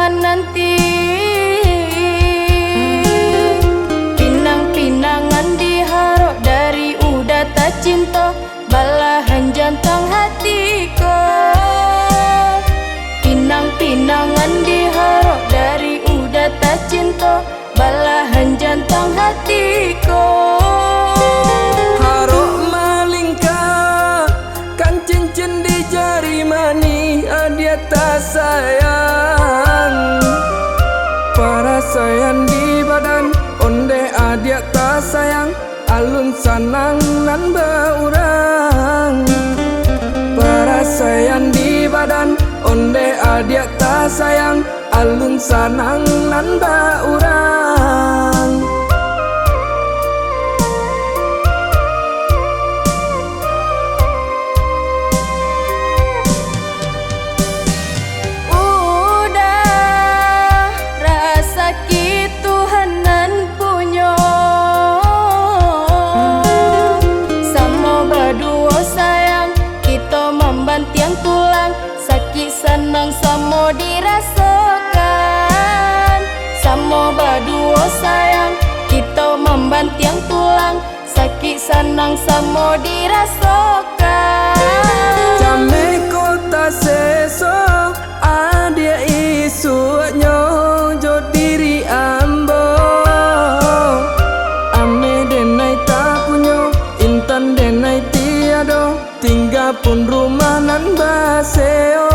menanti. Pinang-pinangan diharap dari udah tak cinta, balahan jantung hatiku. Pinang-pinangan diharap dari udah tak cinta, balahan jantung hatiku. Harok malingka kan cincin di jari mani, dia tak sayang. Perasaan di badan onde dia tak sayang, alun sanang nan beurang. Perasaan di badan onde dia tak sayang, alun sanang nan beurang. Tiang tulang sakit senang samo dirasakan, samo berdua sayang kita membantiang tulang sakit senang samo dirasakan. Jame kota seso adia isunya jo diri ambo, ame denai tak punya intan denai tiado, tinggal pun rumah nan baseo.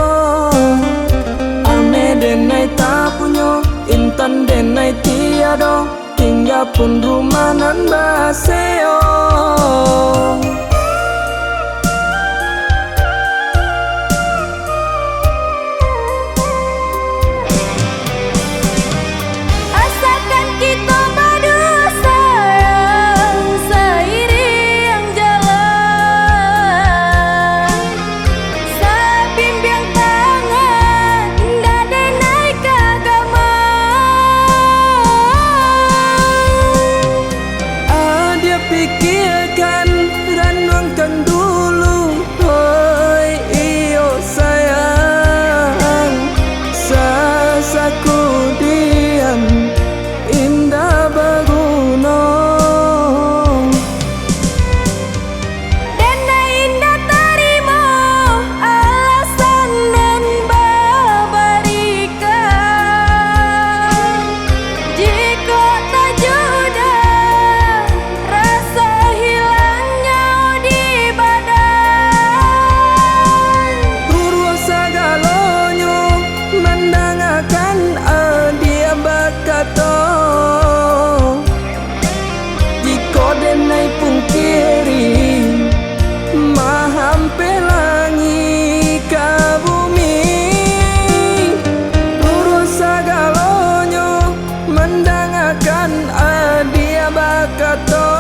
Ame denai tak punya intan denai tiado, tinggal pun rumah nan baseo. Pikirkan, renungkan dulu, oi iyo sayang. Sasaku diam, indah berguna. Dan indah terima alasan dan babarikan. Jika tak jodoh denai pungkiri mahampe langi ka bumi, lurus sagalonyo mendangakan dia bakato.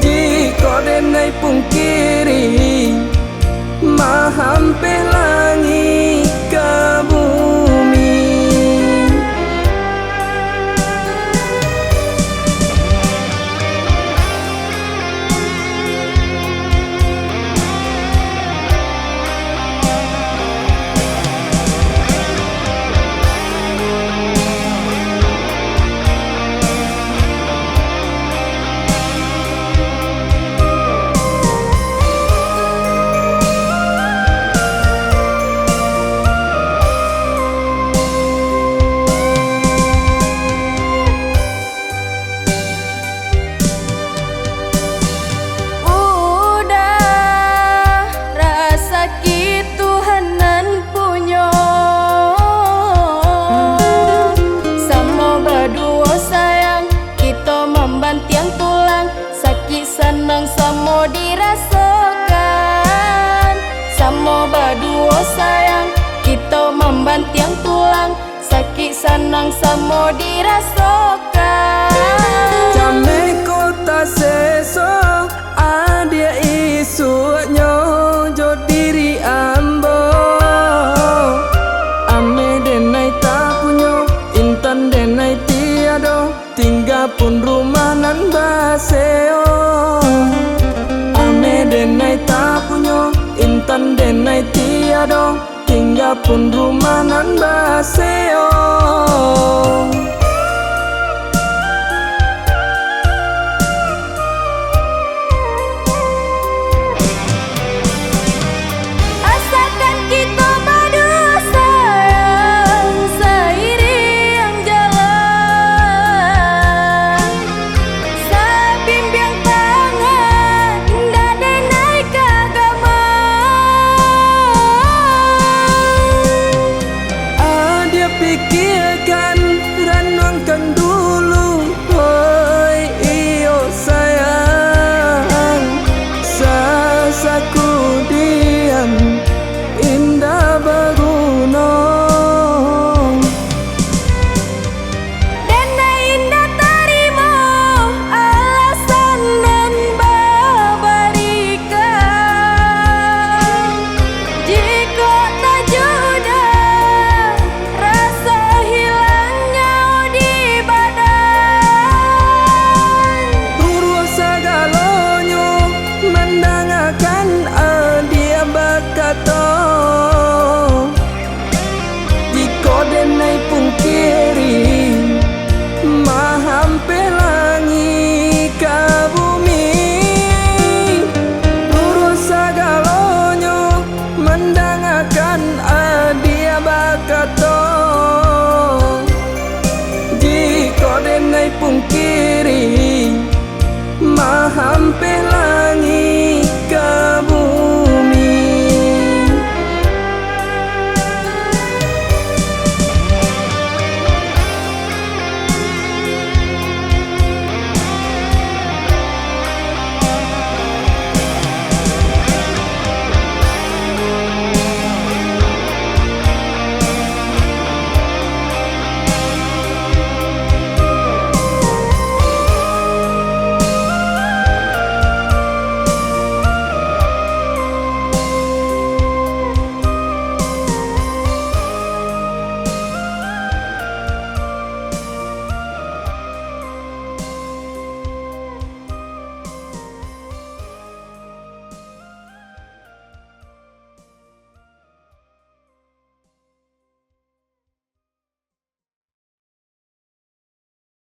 Jika denai pungkiri mahampe langi ka bumi. Tiang tulang sakit senang samo dirasakan, samo berdua sayang kita membantiang tulang sakit senang samo dirasakan. Jame kota seso adia isunya jo diri ambo, ame denai tak punya intan denai tiado, tinggal pun rumah nan baseo. Ame denai tak punya intan denai tiado, tinggal tinggal pun rumah nan baseo. Asalkan kita berdua sayang, seiring jalan, sabimbing tangan dan naik agama. Dia pikirkan, renungkan dulu, hoi iyo sayang. Sasaku diam, indah berguna. Dan indah terima alasan dan babarikan. Jika tak juda, rasa hilangnya di badan. Urus segalanya, mendengarkan dia berkata.